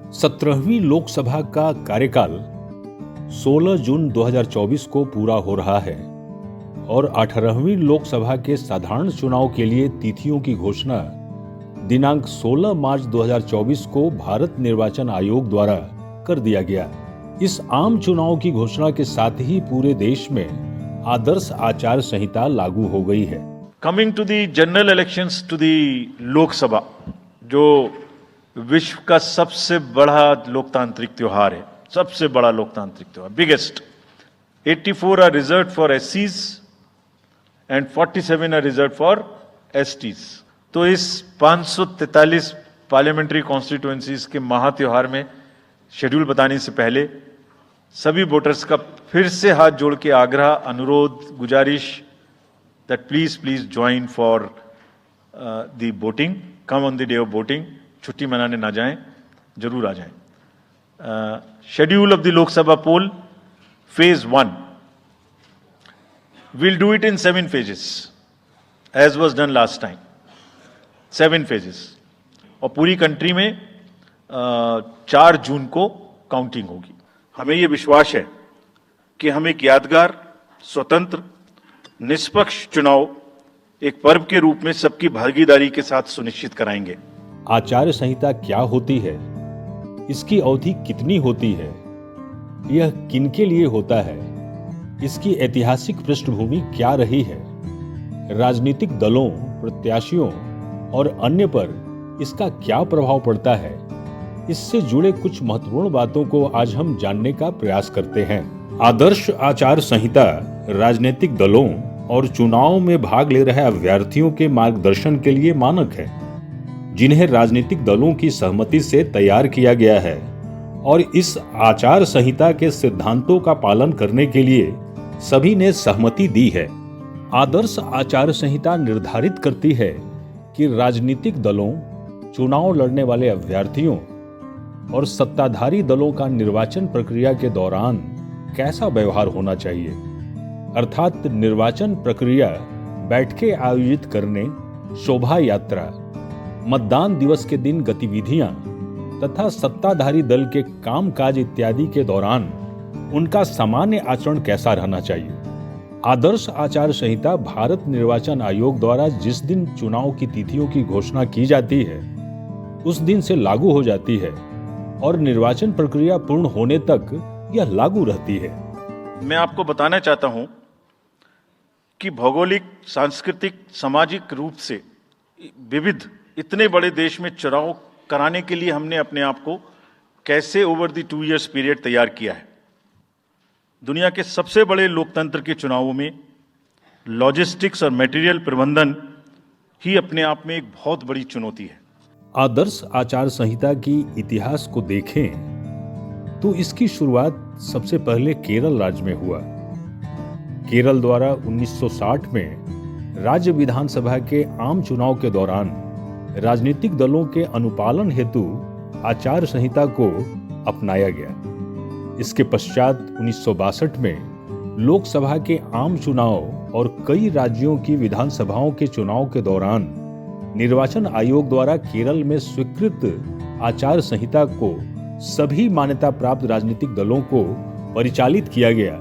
17वीं लोकसभा का कार्यकाल 16 जून 2024 को पूरा हो रहा है और 18वीं लोकसभा के साधारण चुनाव के लिए तिथियों की घोषणा दिनांक 16 मार्च 2024 को भारत निर्वाचन आयोग द्वारा कर दिया गया। इस आम चुनाव की घोषणा के साथ ही पूरे देश में आदर्श आचार संहिता लागू हो गई है। Coming to the general elections to the Lok Sabha, जो विश्व का सबसे बड़ा लोकतांत्रिक त्योहार है, सबसे बड़ा लोकतांत्रिक त्योहार, बिगेस्ट। 84 आर रिजर्व्ड फॉर एससीज and 47 are reserved for STs. तो इस 543 पार्लियामेंट्री कॉन्स्टिट्यूएंसीज के महा त्योहार में शेड्यूल बताने से पहले सभी वोटर्स का फिर से हाथ जोड़ के आग्रह, अनुरोध, गुजारिश that please join for the voting, come on the day of voting, छुट्टी मनाने ना जाएं, जरूर आ जाएं। Schedule of the Lok Sabha poll, phase 1. We'll do it in 7 phases, as was done last time. 7 phases. और पूरी कंट्री में 4 जून को काउंटिंग होगी। हमें ये विश्वास है कि हम एक यादगार, स्वतंत्र, निष्पक्ष चुनाव एक पर्व के रूप में सबकी भागीदारी के साथ सुनिश्चित कराएंगे। आचार संहिता क्या होती है, इसकी अवधि कितनी होती है, यह किनके लिए होता है, इसकी ऐतिहासिक पृष्ठभूमि क्या रही है, राजनीतिक दलों, प्रत्याशियों और अन्य पर इसका क्या प्रभाव पड़ता है, इससे जुड़े कुछ महत्वपूर्ण बातों को आज हम जानने का प्रयास करते हैं। आदर्श आचार संहिता राजनीतिक दलों और चुनाव में भाग ले रहे अभ्यर्थियों के मार्गदर्शन के लिए मानक है, जिन्हें राजनीतिक दलों की सहमति से तैयार किया गया है और इस आचार संहिता के सिद्धांतों का पालन करने के लिए सभी ने सहमति दी है। आदर्श आचार संहिता निर्धारित करती है कि राजनीतिक दलों, चुनाव लड़ने वाले अभ्यर्थियों और सत्ताधारी दलों का निर्वाचन प्रक्रिया के दौरान कैसा व्यवहार होना चाहिए, अर्थात निर्वाचन प्रक्रिया, बैठकें आयोजित करने, शोभा यात्रा, मतदान दिवस के दिन गतिविधियां तथा सत्ताधारी दल के कामकाज इत्यादि के दौरान उनका सामान्य आचरण कैसा रहना चाहिए। आदर्श आचार संहिता भारत निर्वाचन आयोग द्वारा जिस दिन चुनाव की तिथियों की घोषणा की जाती है उस दिन से लागू हो जाती है और निर्वाचन प्रक्रिया पूर्ण होने तक यह लागू रहती है। मैं आपको बताना चाहता हूं कि भौगोलिक, सांस्कृतिक, सामाजिक रूप से विविध इतने बड़े देश में चुनाव कराने के लिए हमने अपने आप को कैसे ओवर द 2 इयर्स पीरियड तैयार किया है। दुनिया के सबसे बड़े लोकतंत्र के चुनावों में लॉजिस्टिक्स और मटेरियल प्रबंधन ही अपने आप में एक बहुत बड़ी चुनौती है। आदर्श आचार संहिता की इतिहास को देखें तो इसकी शुरुआत सबसे पहले केरल राज्य में हुआ। केरल द्वारा 1960 में राज्य विधानसभा के आम चुनाव के दौरान राजनीतिक दलों के अनुपालन हेतु आचार संहिता को अपनाया गया। इसके पश्चात 1962 में लोकसभा के आम चुनाव और कई राज्यों की विधानसभाओं के चुनाव के दौरान निर्वाचन आयोग द्वारा केरल में स्वीकृत आचार संहिता को सभी मान्यता प्राप्त राजनीतिक दलों को परिचालित किया गया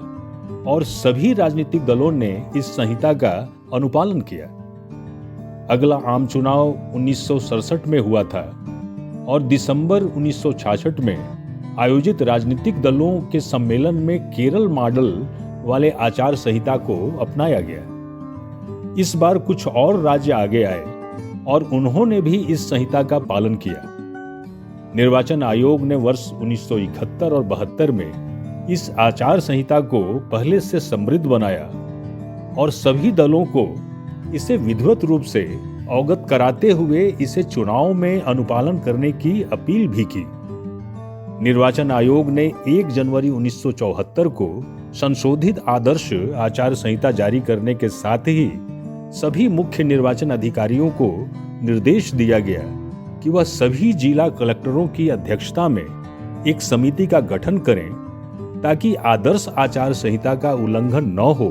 और सभी राजनीतिक दलों ने इस संहिता का अनुपालन किया। अगला आम चुनाव 1967 में हुआ था और दिसंबर 1966 में आयोजित राजनीतिक दलों के सम्मेलन में केरल मॉडल वाले आचार संहिता को अपनाया गया। इस बार कुछ और राज्य आगे आए और उन्होंने भी इस संहिता का पालन किया। निर्वाचन आयोग ने वर्ष 1971 और 72 में इस आचार संहिता को पहले से समृद्ध बनाया और सभी दलों को इसे विधिवत रूप से अवगत कराते हुए इसे चुनाव में अनुपालन करने की अपील भी की। निर्वाचन आयोग ने 1 जनवरी 1974 को संशोधित आदर्श आचार संहिता जारी करने के साथ ही सभी मुख्य निर्वाचन अधिकारियों को निर्देश दिया गया कि वह सभी जिला कलेक्टरों की अध्यक्षता में एक समिति का गठन करें ताकि आदर्श आचार संहिता का उल्लंघन न हो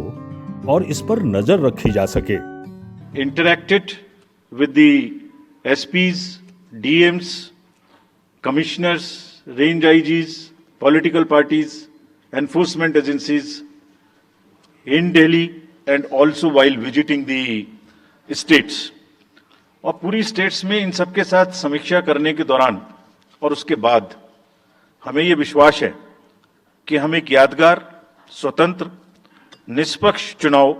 और इस पर नजर रखी जा सके। Interacted with the SPs, DMs, commissioners range IGs, political parties, enforcement agencies in Delhi and also while visiting the states. और पूरी स्टेट्स में इन सबके साथ समीक्षा करने के दौरान और उसके बाद हमें ये विश्वास है कि हम एक यादगार, स्वतंत्र, निष्पक्ष चुनाव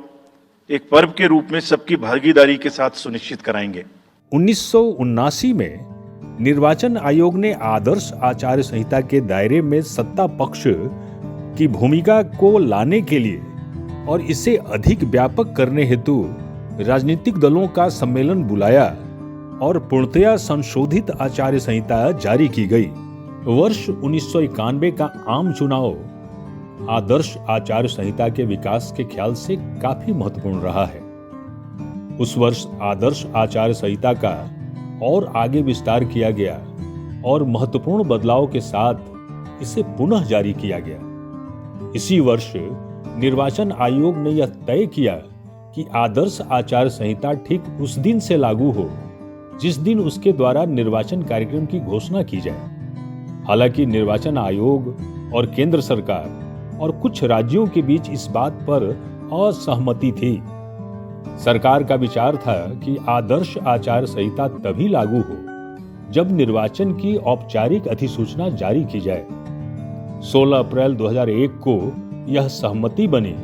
एक पर्व के रूप में सबकी भागीदारी के साथ सुनिश्चित कराएंगे। 1979 में निर्वाचन आयोग ने आदर्श आचार संहिता के दायरे में सत्ता पक्ष की भूमिका को लाने के लिए और इसे अधिक व्यापक करने हेतु राजनीतिक दलों का सम्मेलन बुलाया और पूर्णतया संशोधित आचार संहिता जारी की गई। वर्ष 1991 का आम चुनाव आदर्श आचार संहिता के विकास के ख्याल से काफी महत्वपूर्ण रहा है। उस वर्ष आदर्श आचार संहिता का और आगे विस्तार किया गया और महत्वपूर्ण बदलाव के साथ इसे पुनः जारी किया गया। इसी वर्ष निर्वाचन आयोग ने यह तय किया कि आदर्श आचार संहिता ठीक उस दिन से लागू हो जिस दिन उसके द्वारा निर्वाचन कार्यक्रम की घोषणा की जाए। हालांकि निर्वाचन आयोग और केंद्र सरकार और कुछ राज्यों के बीच इस बात पर असहमति थी। सरकार का विचार था कि आदर्श आचार संहिता तभी लागू हो जब निर्वाचन की औपचारिक अधिसूचना जारी की जाए। 16 अप्रैल 2001 को यह सहमति बनी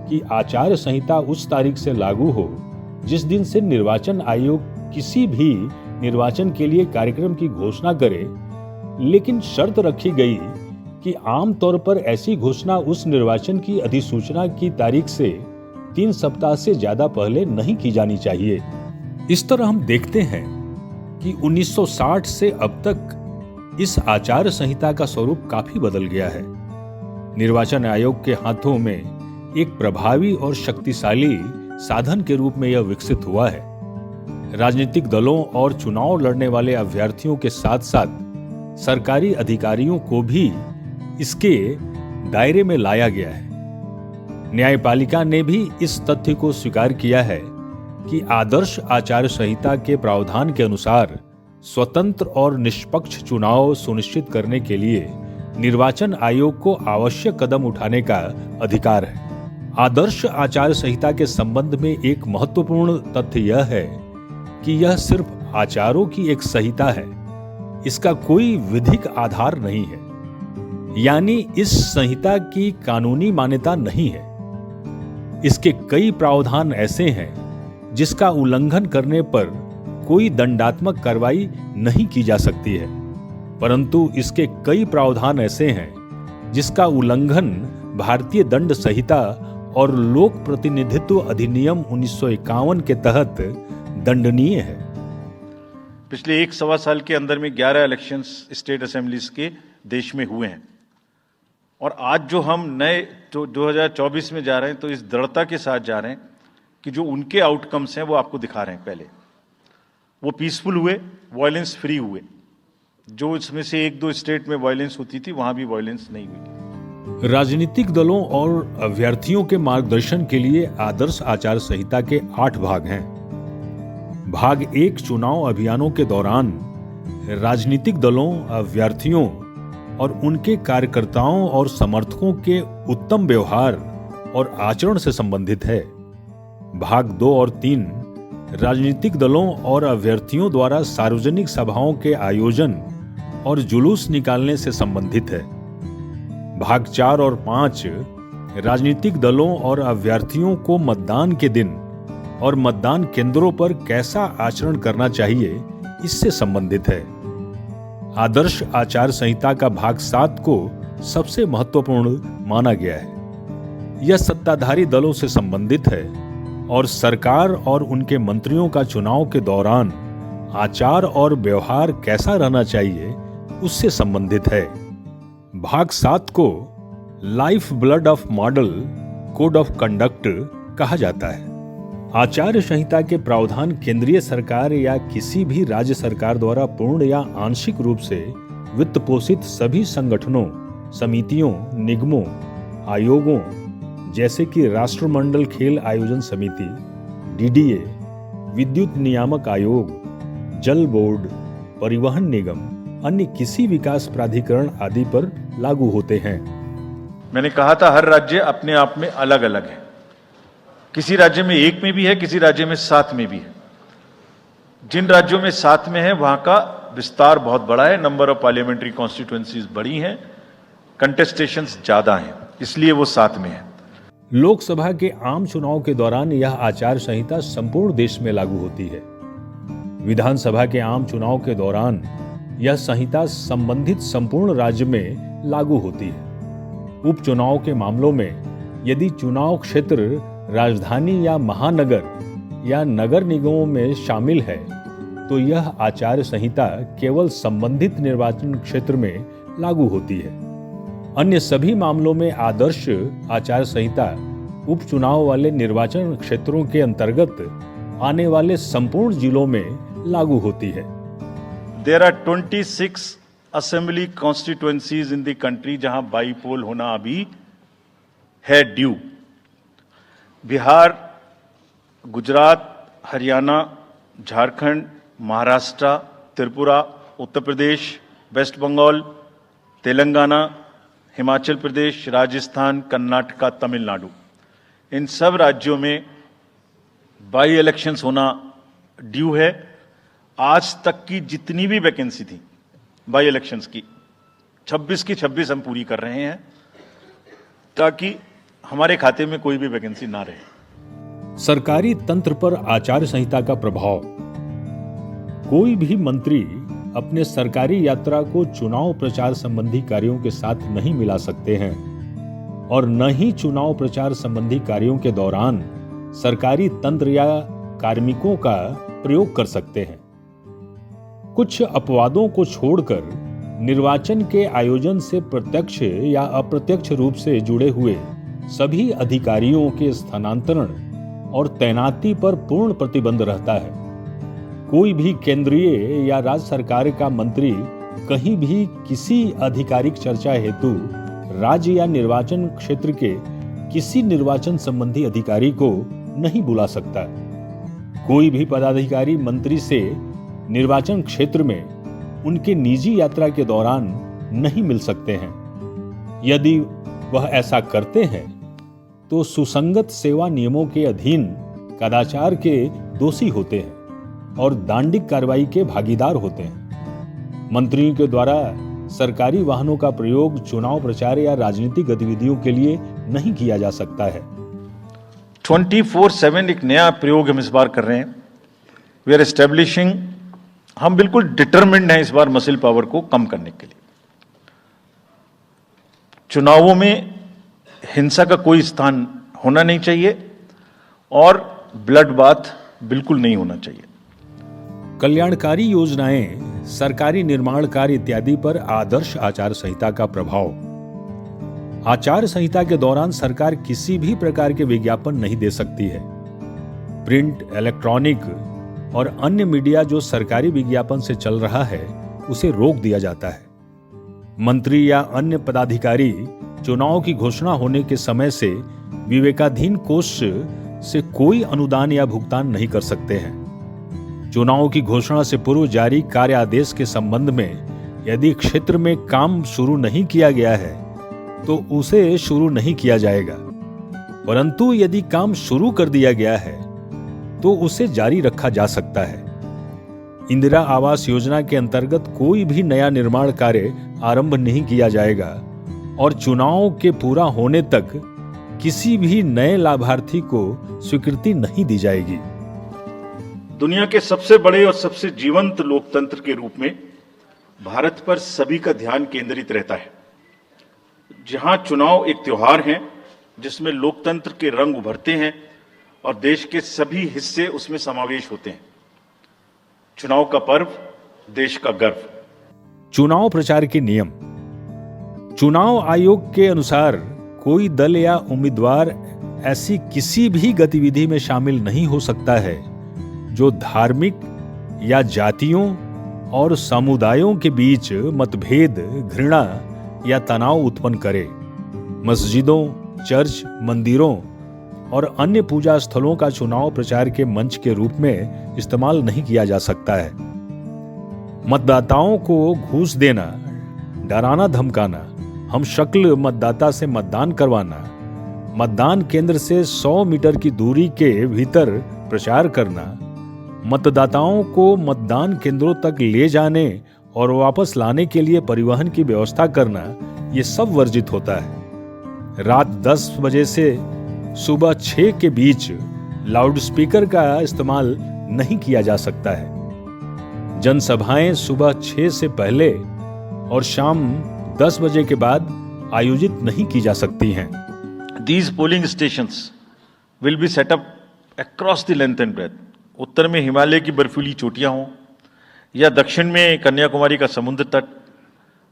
कि आचार संहिता उस तारीख से लागू हो जिस दिन से निर्वाचन आयोग किसी भी निर्वाचन के लिए कार्यक्रम की घोषणा करे, लेकिन शर्त रखी गई कि आमतौर पर ऐसी घोषणा उस निर्वाचन की अधिसूचना की तारीख से 3 सप्ताह से ज्यादा पहले नहीं की जानी चाहिए। इस तरह हम देखते हैं कि 1960 से अब तक इस आचार संहिता का स्वरूप काफी बदल गया है। निर्वाचन आयोग के हाथों में एक प्रभावी और शक्तिशाली साधन के रूप में यह विकसित हुआ है। राजनीतिक दलों और चुनाव लड़ने वाले अभ्यर्थियों के साथ साथ सरकारी अधिकारियों को भी इसके दायरे में लाया गया है। न्यायपालिका ने भी इस तथ्य को स्वीकार किया है कि आदर्श आचार संहिता के प्रावधान के अनुसार स्वतंत्र और निष्पक्ष चुनाव सुनिश्चित करने के लिए निर्वाचन आयोग को आवश्यक कदम उठाने का अधिकार है। आदर्श आचार संहिता के संबंध में एक महत्वपूर्ण तथ्य यह है कि यह सिर्फ आचारों की एक संहिता है, इसका कोई विधिक आधार नहीं है, यानी इस संहिता की कानूनी मान्यता नहीं है। इसके कई प्रावधान ऐसे हैं जिसका उल्लंघन करने पर कोई दंडात्मक कार्रवाई नहीं की जा सकती है, परंतु इसके कई प्रावधान ऐसे हैं जिसका उल्लंघन भारतीय दंड संहिता और लोक प्रतिनिधित्व अधिनियम 1951 के तहत दंडनीय है। पिछले 1-1.25 साल के अंदर में 11 इलेक्शंस स्टेट असेंबलीज के देश में हुए हैं और आज जो हम नए 2024 में जा रहे हैं तो इस दृढ़ता के साथ जा रहे हैं कि जो उनके आउटकम्स हैं वो आपको दिखा रहे हैं। पहले वो पीसफुल हुए, वायलेंस फ्री हुए। जो इसमें से 1-2 स्टेट में वायलेंस होती थी वहां भी वायलेंस नहीं हुई। राजनीतिक दलों और अभ्यर्थियों के मार्गदर्शन के लिए आदर्श आचार संहिता के 8 भाग हैं। भाग 1 चुनाव अभियानों के दौरान राजनीतिक दलों, अभ्यर्थियों और उनके कार्यकर्ताओं और समर्थकों के उत्तम व्यवहार और आचरण से संबंधित है। भाग 2 और 3 राजनीतिक दलों और अभ्यर्थियों द्वारा सार्वजनिक सभाओं के आयोजन और जुलूस निकालने से संबंधित है। भाग 4 और 5 राजनीतिक दलों और अभ्यर्थियों को मतदान के दिन और मतदान केंद्रों पर कैसा आचरण करना चाहिए इससे संबंधित है। आदर्श आचार संहिता का भाग 7 को सबसे महत्वपूर्ण माना गया है। यह सत्ताधारी दलों से संबंधित है और सरकार और उनके मंत्रियों का चुनाव के दौरान आचार और व्यवहार कैसा रहना चाहिए उससे संबंधित है। भाग 7 को life blood of model code of conduct कहा जाता है। आचार संहिता के प्रावधान केंद्रीय सरकार या किसी भी राज्य सरकार द्वारा पूर्ण या आंशिक रूप से वित्त पोषित सभी संगठनों, समितियों, निगमों, आयोगों जैसे कि राष्ट्रमंडल खेल आयोजन समिति, डीडीए, विद्युत नियामक आयोग, जल बोर्ड, परिवहन निगम, अन्य किसी विकास प्राधिकरण आदि पर लागू होते हैं। मैंने कहा था हर राज्य अपने आप में अलग अलग है। किसी राज्य में 1 में भी है, किसी राज्य में 7 में भी है। जिन राज्यों में 7 में है वहां का विस्तार बहुत बड़ा है, नंबर ऑफ पार्लियामेंट्री कॉन्स्टिट्यूएंसीज बड़ी हैं, कंटेस्टेशंस ज्यादा हैं, इसलिए वो 7 में है। लोकसभा के आम चुनाव के दौरान यह आचार संहिता संपूर्ण देश में लागू होती है। विधानसभा के आम चुनाव के दौरान यह संहिता संबंधित संपूर्ण राज्य में लागू होती है। उपचुनाव के मामलों में यदि चुनाव क्षेत्र राजधानी या महानगर या नगर निगमों में शामिल है तो यह आचार संहिता केवल संबंधित निर्वाचन क्षेत्र में लागू होती है। अन्य सभी मामलों में आदर्श आचार संहिता उपचुनाव वाले निर्वाचन क्षेत्रों के अंतर्गत आने वाले संपूर्ण जिलों में लागू होती है। There are 26 assembly constituencies in the country जहां बाई पोल होना अभी है ड्यू। बिहार, गुजरात, हरियाणा, झारखंड, महाराष्ट्र, त्रिपुरा, उत्तर प्रदेश, वेस्ट बंगाल, तेलंगाना, हिमाचल प्रदेश, राजस्थान, कर्नाटका, तमिलनाडु, इन सब राज्यों में बाई इलेक्शंस होना ड्यू है। आज तक की जितनी भी वैकेंसी थी बाई इलेक्शंस की 26 हम पूरी कर रहे हैं ताकि हमारे खाते में कोई भी वैकेंसी ना रहे। सरकारी तंत्र पर आचार संहिता का प्रभाव। कोई भी मंत्री अपने सरकारी यात्रा को चुनाव प्रचार संबंधी कार्यों के साथ नहीं मिला सकते हैं और न ही चुनाव प्रचार संबंधी कार्यों के दौरान सरकारी तंत्र या कार्मिकों का प्रयोग कर सकते हैं। कुछ अपवादों को छोड़कर निर्वाचन के आयोजन से प्रत्यक्ष या अप्रत्यक्ष रूप से जुड़े हुए सभी अधिकारियों के स्थानांतरण और तैनाती पर पूर्ण प्रतिबंध रहता है। कोई भी केंद्रीय या राज्य सरकार का मंत्री कहीं भी किसी आधिकारिक चर्चा हेतु राज्य या निर्वाचन क्षेत्र के किसी निर्वाचन संबंधी अधिकारी को नहीं बुला सकता। कोई भी पदाधिकारी मंत्री से निर्वाचन क्षेत्र में उनके निजी यात्रा के दौरान नहीं मिल सकते हैं। यदि वह ऐसा करते हैं तो सुसंगत सेवा नियमों के अधीन कदाचार के दोषी होते हैं और दंडिक कार्रवाई के भागीदार होते हैं। मंत्रियों के द्वारा सरकारी वाहनों का प्रयोग चुनाव प्रचार या राजनीतिक गतिविधियों के लिए नहीं किया जा सकता है। 24/7 एक नया प्रयोग हम इस बार कर रहे हैं। वी आर एस्टेब्लिशिंग, हम बिल्कुल डिटरमिन्ड हैं इस बार मसल पावर को कम करने के लिए। चुनावों में हिंसा का कोई स्थान होना नहीं चाहिए और ब्लड बाथ बिल्कुल नहीं होना चाहिए। कल्याणकारी योजनाएं, सरकारी निर्माण कार्य इत्यादि पर आदर्श आचार संहिता का प्रभाव। आचार संहिता के दौरान सरकार किसी भी प्रकार के विज्ञापन नहीं दे सकती है। प्रिंट, इलेक्ट्रॉनिक और अन्य मीडिया जो सरकारी विज्ञापन से चल रहा है उसे रोक दिया जाता है। मंत्री या अन्य पदाधिकारी चुनाव की घोषणा होने के समय से विवेकाधीन कोष से कोई अनुदान या भुगतान नहीं कर सकते हैं। चुनाव की घोषणा से पूर्व जारी कार्य आदेश के संबंध में यदि क्षेत्र में काम शुरू नहीं किया गया है तो उसे शुरू नहीं किया जाएगा, परंतु यदि काम शुरू कर दिया गया है तो उसे जारी रखा जा सकता है। इंदिरा आवास योजना के अंतर्गत कोई भी नया निर्माण कार्य आरंभ नहीं किया जाएगा और चुनाव के पूरा होने तक किसी भी नए लाभार्थी को स्वीकृति नहीं दी जाएगी। दुनिया के सबसे बड़े और सबसे जीवंत लोकतंत्र के रूप में भारत पर सभी का ध्यान केंद्रित रहता है। जहां चुनाव एक त्योहार है जिसमें लोकतंत्र के रंग उभरते हैं और देश के सभी हिस्से उसमें समावेश होते हैं। चुनाव का पर्व, देश का गर्व। चुनाव प्रचार के नियम। चुनाव आयोग के अनुसार कोई दल या उम्मीदवार ऐसी किसी भी गतिविधि में शामिल नहीं हो सकता है जो धार्मिक या जातियों और समुदायों के बीच मतभेद, घृणा या तनाव उत्पन्न करे। मस्जिदों, चर्च, मंदिरों और अन्य पूजा स्थलों का चुनाव प्रचार के मंच के रूप में इस्तेमाल नहीं किया जा सकता है। मतदाताओं को घूस देना, डराना धमकाना, हम शक्ल मतदाता से मतदान करवाना, मतदान केंद्र से 100 मीटर की दूरी के भीतर प्रचार करना, मतदाताओं को मतदान केंद्रों तक ले जाने और वापस लाने के लिए परिवहन की व्यवस्था करना, ये सब वर्जित होता है। रात 10 बजे से सुबह 6 के बीच लाउडस्पीकर का इस्तेमाल नहीं किया जा सकता है। जनसभाएं सुबह 6 से पहले और शाम 10 बजे के बाद आयोजित नहीं की जा सकती हैं। These polling stations will be set up across the length and breadth. उत्तर में हिमालय की बर्फीली चोटियां हों या दक्षिण में कन्याकुमारी का समुद्र तट,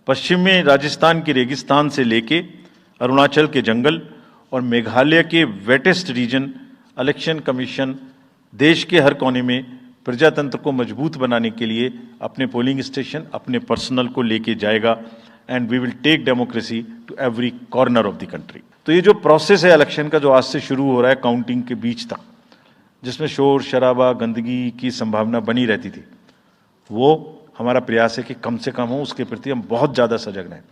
पश्चिम में राजस्थान के रेगिस्तान से लेके अरुणाचल के जंगल और मेघालय के वेटेस्ट रीजन, इलेक्शन कमीशन देश के हर कोने में प्रजातंत्र को मजबूत बनाने के लिए अपने पोलिंग स्टेशन, अपने पर्सनल को लेके जाएगा and we will take democracy to every corner of the country. तो ये जो प्रोसेस है इलेक्शन का, जो आज से शुरू हो रहा है काउंटिंग के बीच तक, जिसमें शोर शराबा गंदगी की संभावना बनी रहती थी, वो हमारा प्रयास है कि कम से कम हो। उसके प्रति हम बहुत ज़्यादा सजग हैं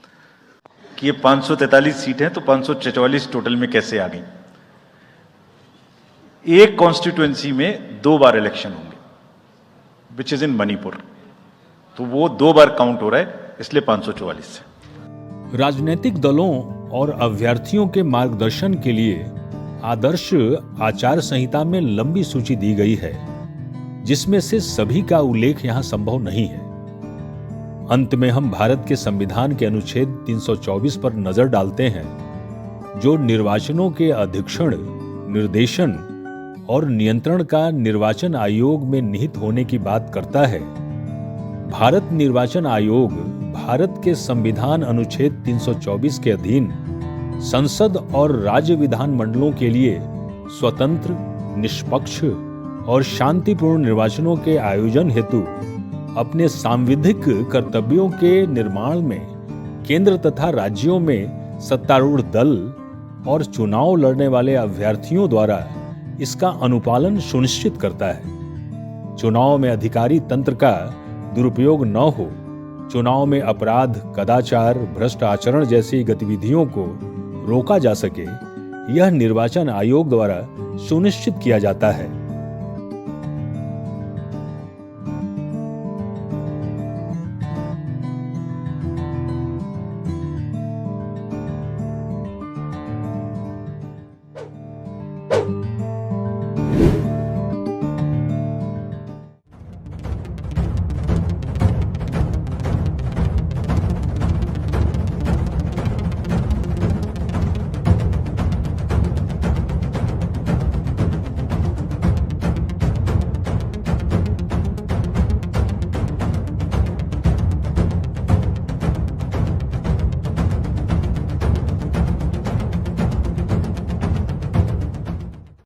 कि ये 543 सीटें तो 544 टोटल में कैसे आ गई। एक कॉन्स्टिट्यूएंसी में 2 बार इलेक्शन होंगे, विच इज इन मणिपुर, तो वो 2 बार काउंट हो रहा है, इसलिए 544 से। राजनीतिक दलों और अभ्यर्थियों के मार्गदर्शन के लिए आदर्श आचार संहिता में लंबी सूची दी गई है, जिसमें से सभी का उल्लेख यहां संभव नहीं है। अंत में हम भारत के संविधान के अनुच्छेद 324 पर नजर डालते हैं, जो निर्वाचनों के अधीक्षण, निर्देशन और नियंत्रण का निर्वाचन आयोग में निहित होने की बात करता है। भारत निर्वाचन आयोग भारत के संविधान अनुच्छेद 324 के अधीन संसद और राज्य विधान मंडलों के लिए स्वतंत्र, निष्पक्ष और शांतिपूर्ण निर्वाचनों के आयोजन हेतु अपने सांविधिक कर्तव्यों के निर्माण में केंद्र तथा राज्यों में सत्तारूढ़ दल और चुनाव लड़ने वाले अभ्यर्थियों द्वारा इसका अनुपालन सुनिश्चित करता है। चुनाव में अधिकारी तंत्र का दुरुपयोग न हो, चुनाव में अपराध, कदाचार, भ्रष्ट आचरण जैसी गतिविधियों को रोका जा सके, यह निर्वाचन आयोग द्वारा सुनिश्चित किया जाता है।